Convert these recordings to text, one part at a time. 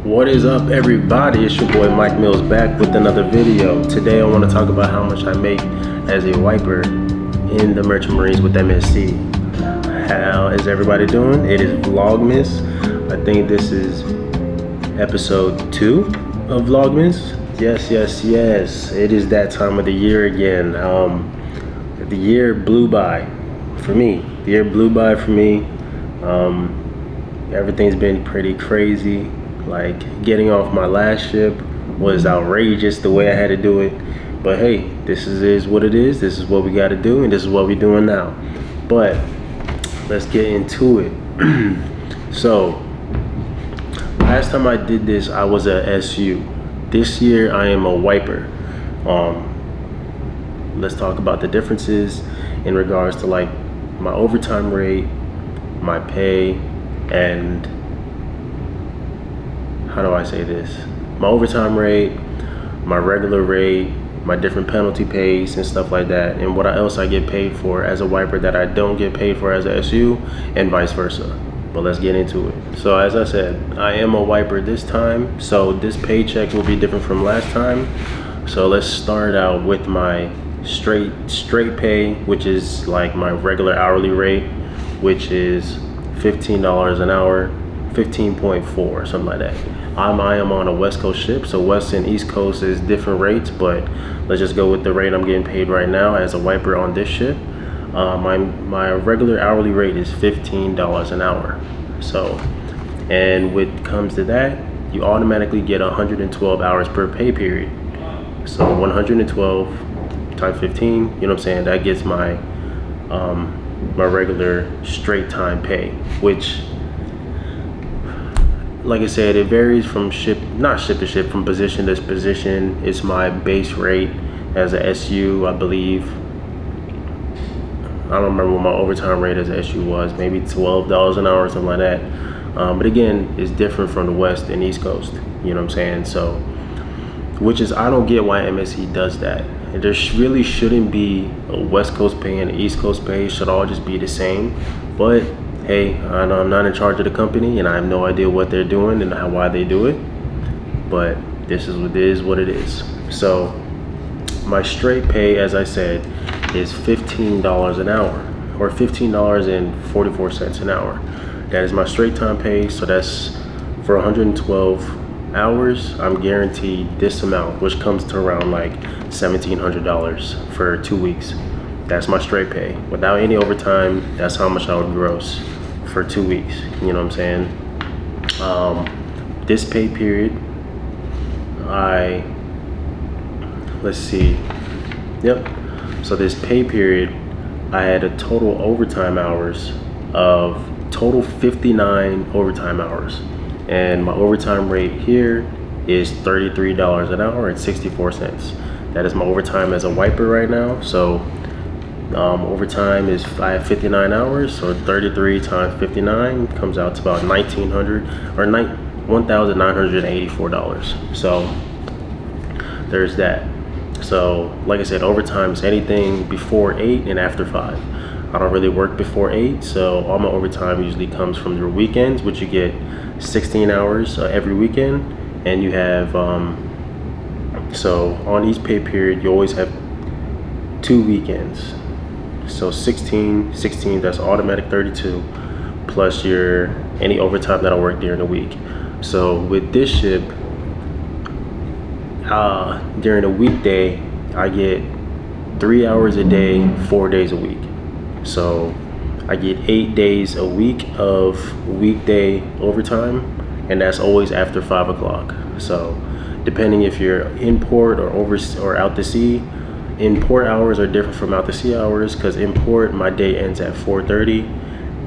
What is up, everybody? It's your boy Mike Mills back with another video. Today I want to talk about how much I make as a wiper in the Merchant Marines with MSC. How is everybody doing? It is Vlogmas. I think this is episode 2 of Vlogmas. Yes. It is that time of the year again. The year blew by for me. Everything's been pretty crazy. Like, getting off my last ship was outrageous the way I had to do it. But hey, this is what it is. This is what we got to do, and this is what we're doing now. But let's get into it. So, last time I did this, I was a SU. This year, I am a wiper. Let's talk about the differences in regards to like my overtime rate, my pay, and how do I say this? My overtime rate, my regular rate, my different penalty pays and stuff like that, and what else I get paid for as a wiper that I don't get paid for as a SU, and vice versa. But let's get into it. So as I said, I am a wiper this time, so this paycheck will be different from last time. So let's start out with my straight pay, which is like my regular hourly rate, which is $15 an hour, 15.4, something like that. I am on a West Coast ship, so West and East Coast is different rates, but let's just go with the rate I'm getting paid right now as a wiper on this ship. My regular hourly rate is $15 an hour. So, and when it comes to that, you automatically get 112 hours per pay period. So 112 times 15, you know what I'm saying? That gets my my regular straight time pay, which, like I said, it varies from not ship to ship, from position to position. It's my base rate as a SU, I believe. I don't remember what my overtime rate as a SU was, maybe $12 an hour or something like that. But again, it's different from the West and East Coast, you know what I'm saying? So, which is, I don't get why MSC does that. There really shouldn't be a West Coast pay and an East Coast pay. It should all just be the same. But hey, I know I'm not in charge of the company, and I have no idea what they're doing and why they do it. But this is what it is. So my straight pay, as I said, is $15 an hour, or $15.44 an hour. That is my straight time pay. So that's for 112 hours. I'm guaranteed this amount, which comes to around like $1,700 for 2 weeks. That's my straight pay. Without any overtime, that's how much I would gross for 2 weeks. You know what I'm saying? This pay period, let's see. Yep. So this pay period, I had a total overtime hours of total 59 overtime hours. And my overtime rate here is $33 an hour and 64 cents. That is my overtime as a wiper right now. So overtime is, I have 59 hours, so 33 times 59 comes out to about $1,984. So there's that. So like I said, overtime is anything before 8 and after 5. I don't really work before 8, so all my overtime usually comes from the weekends, which you get 16 hours every weekend. And you have so on each pay period you always have 2 weekends. So 16, that's automatic 32, plus your any overtime that I work during the week. So with this ship, during a weekday, I get 3 hours a day, 4 days a week. So I get 8 days a week of weekday overtime, and that's always after 5 o'clock. So depending if you're in port or out to sea, in port hours are different from out to sea hours, because in port my day ends at 4:30,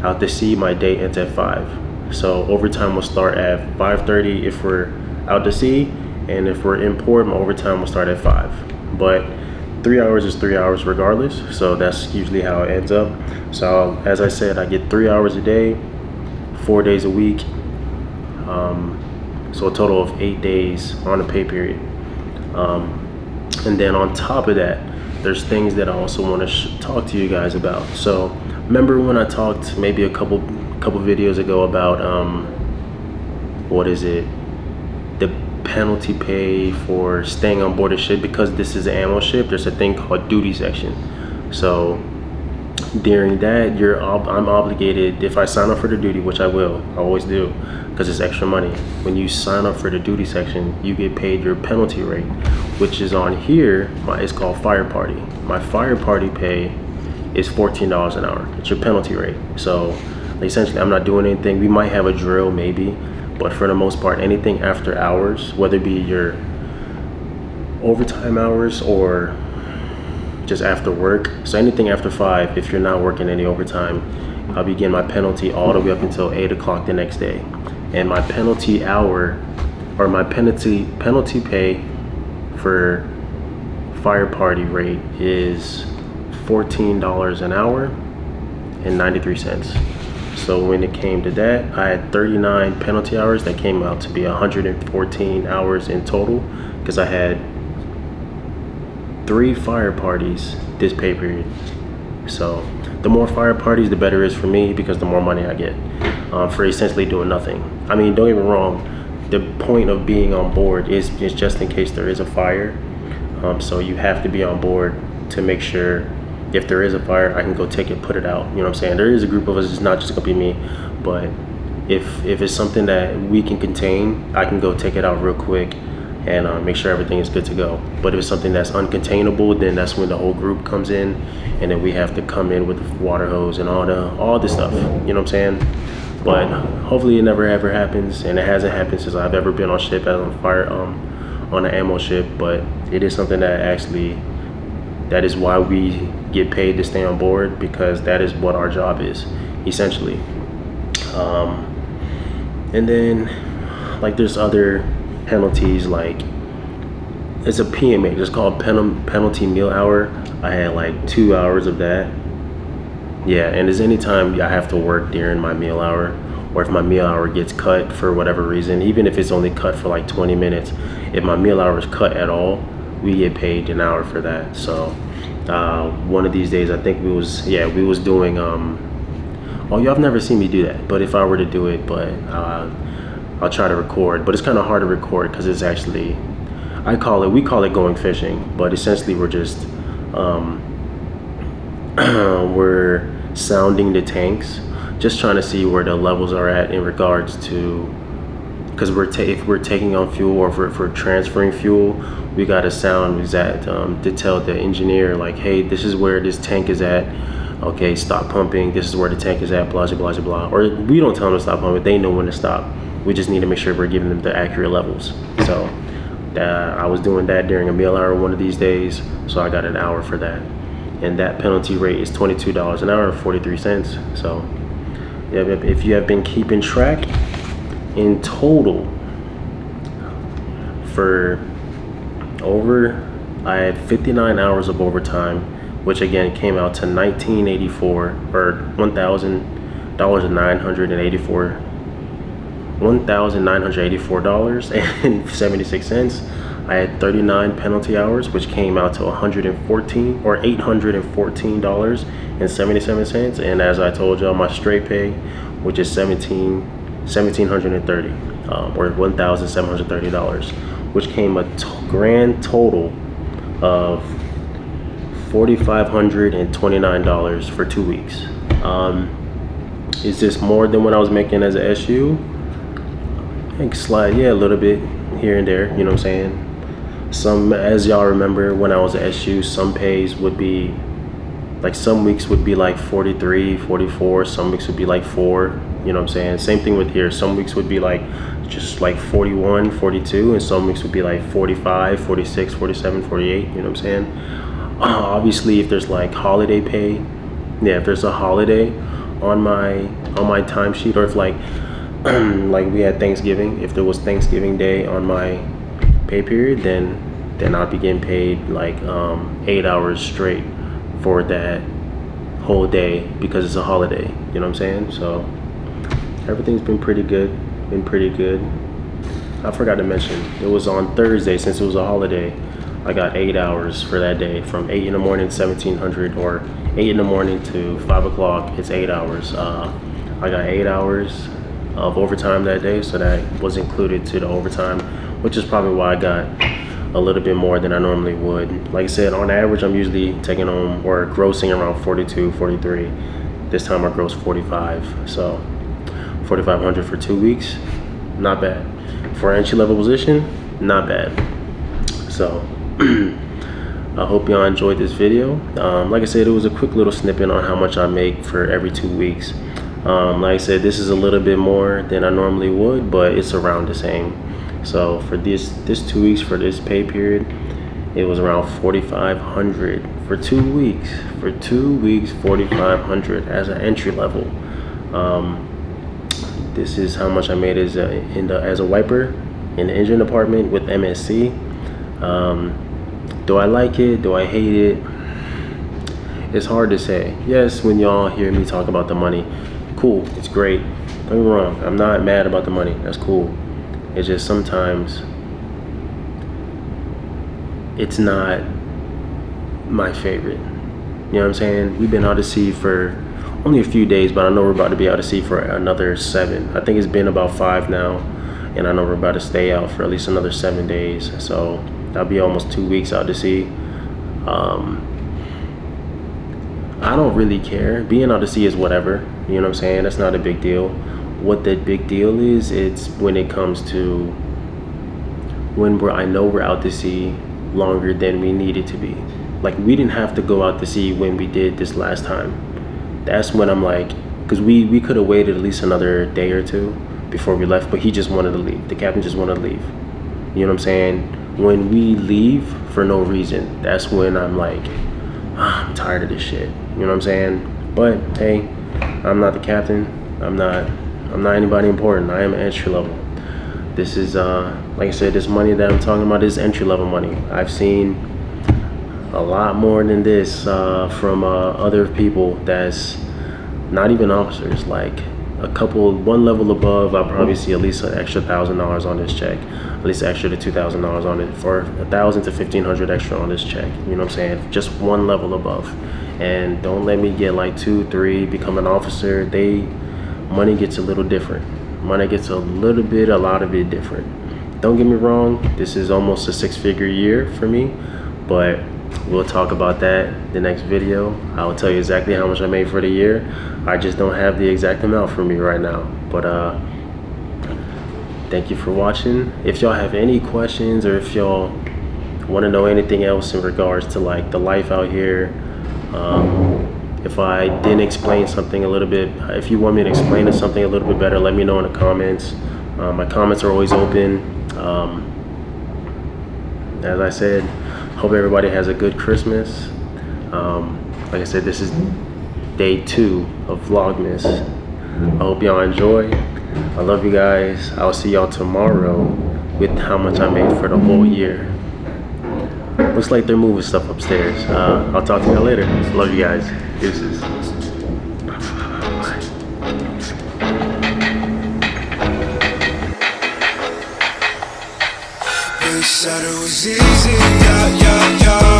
out to sea my day ends at 5. So overtime will start at 5:30 if we're out to sea, and if we're in port, my overtime will start at 5. But 3 hours is 3 hours regardless, so that's usually how it ends up. So as I said, I get 3 hours a day, 4 days a week, so a total of 8 days on a pay period. And then on top of that, there's things that I also want to talk to you guys about. So remember when I talked maybe a couple videos ago about what is it, the penalty pay for staying on board a ship, because this is an ammo ship, there's a thing called duty section. So during that, I'm obligated, if I sign up for the duty, which I will, I always do, because it's extra money. When you sign up for the duty section, you get paid your penalty rate, which is on here. It's called fire party. My fire party pay is $14 an hour. It's your penalty rate. So essentially, I'm not doing anything. We might have a drill maybe, but for the most part, anything after hours, whether it be your overtime hours or just after work. So anything after 5, if you're not working any overtime, I'll be getting my penalty all the way up until 8 o'clock the next day. And my penalty hour, or my penalty pay for fire party rate is $14 an hour and 93 cents. So when it came to that, I had 39 penalty hours. That came out to be 114 hours in total, because I had 3 fire parties this pay period. So the more fire parties, the better it is for me, because the more money I get for essentially doing nothing. I mean, don't get me wrong, the point of being on board is just in case there is a fire. So you have to be on board to make sure if there is a fire, I can go take it, put it out. You know what I'm saying? There is a group of us, it's not just gonna be me, but if it's something that we can contain, I can go take it out real quick and make sure everything is good to go. But if it's something that's uncontainable, then that's when the whole group comes in, and then we have to come in with the water hose and all this stuff. You know what I'm saying? But hopefully it never ever happens, and it hasn't happened since I've ever been on ship as on fire on an ammo ship. But it is something that is why we get paid to stay on board, because that is what our job is essentially. And then like there's other penalties, like it's a PMA, it's called penalty meal hour. I had like 2 hours of that. Yeah, and there's any time I have to work during my meal hour, or if my meal hour gets cut for whatever reason, even if it's only cut for like 20 minutes, if my meal hour is cut at all, we get paid an hour for that. So one of these days, I think we was doing oh, y'all have never seen me do that, but if I were to do it, but I'll try to record. But it's kind of hard to record because it's actually, we call it going fishing, but essentially we're just we're sounding the tanks, just trying to see where the levels are at in regards to, because if we're taking on fuel, or if we're transferring fuel, we got to sound exact to tell the engineer, like, hey, this is where this tank is at. Okay, stop pumping. This is where the tank is at. Blah blah blah blah. Or we don't tell them to stop pumping. They know when to stop. We just need to make sure we're giving them the accurate levels. So I was doing that during a meal hour one of these days, so I got an hour for that. And that penalty rate is $22 an hour, 43 cents. So yeah, if you have been keeping track, in total for I had 59 hours of overtime, which again came out to $1,984, or $1,984.76. I had 39 penalty hours, which came out to $814.77. And as I told y'all, my straight pay, which is $1,730, or $1,730, which came a grand total of $4,529 for 2 weeks. Is this more than what I was making as a SU? I think a little bit here and there, you know what I'm saying? Some, as y'all remember, when I was at SU, some pays would be like, some weeks would be like 43, 44, some weeks would be like 4, you know what I'm saying? Same thing with here. Some weeks would be like just like 41, 42, and some weeks would be like 45, 46, 47, 48, you know what I'm saying? Obviously, if there's like holiday pay, yeah, if there's a holiday on my timesheet, or if like like we had Thanksgiving, if there was Thanksgiving Day on my pay period, then I'd be getting paid like 8 hours straight for that whole day, because it's a holiday, you know what I'm saying? So everything's been pretty good. I forgot to mention, it was on Thursday, since it was a holiday, I got 8 hours for that day, from 8 in the morning, 1700, or 8 in the morning to 5 o'clock, it's 8 hours. I got 8 hours of overtime that day, so that was included to the overtime, which is probably why I got a little bit more than I normally would. Like I said, on average, I'm usually taking home or grossing around 42, 43. This time I grossed 45, so 4,500 for 2 weeks, not bad. For an entry level position, not bad. So I hope y'all enjoyed this video. Like I said, it was a quick little snippet on how much I make for every 2 weeks. Like I said, this is a little bit more than I normally would, but it's around the same. So for this 2 weeks, for this pay period, it was around 4,500 for 2 weeks. For 2 weeks, 4,500 as an entry level. This is how much I made as a wiper in the engine department with MSC. Do I like it? Do I hate it? It's hard to say. Yes, when y'all hear me talk about the money, cool, it's great. Don't get me wrong, I'm not mad about the money. That's cool. It's just sometimes it's not my favorite. You know what I'm saying? We've been out to sea for only a few days, but I know we're about to be out to sea for another 7. I think it's been about 5 now, and I know we're about to stay out for at least another 7 days. So that'll be almost 2 weeks out to sea. I don't really care. Being out to sea is whatever. You know what I'm saying? That's not a big deal. What the big deal is, it's when it comes to when I know we're out to sea longer than we needed to be. Like, we didn't have to go out to sea when we did this last time. That's when I'm like, because we could have waited at least another day or 2 before we left, but he just wanted to leave. The captain just wanted to leave. You know what I'm saying? When we leave for no reason, that's when I'm like, I'm tired of this shit. You know what I'm saying? But hey, I'm not the captain. I'm not anybody important. I am an entry level. This is like I said, this money that I'm talking about is entry level money. I've seen a lot more than this from other people that's not even officers. Like one level above, I'll probably see at least an extra $1,000 on this check, at least extra to $2,000 on it, for 1,000 to 1,500 extra on this check. You know what I'm saying? Just one level above. And don't let me get like 2, 3, become an officer. Money gets a little different. Money gets a lot of it different. Don't get me wrong, this is almost a 6-figure year for me, but we'll talk about that in the next video. I'll tell you exactly how much I made for the year. I just don't have the exact amount for me right now. But thank you for watching. If y'all have any questions, or if y'all want to know anything else in regards to like the life out here, if I didn't explain something a little bit, if you want me to explain something a little bit better, let me know in the comments. My comments are always open. As I said, hope everybody has a good Christmas. Like I said, this is day 2 of Vlogmas. I hope y'all enjoy. I love you guys. I'll see y'all tomorrow with how much I made for the whole year. Looks like they're moving stuff upstairs. I'll talk to y'all later. Love you guys. Deuces. They said it was easy, yeah, yeah, yeah.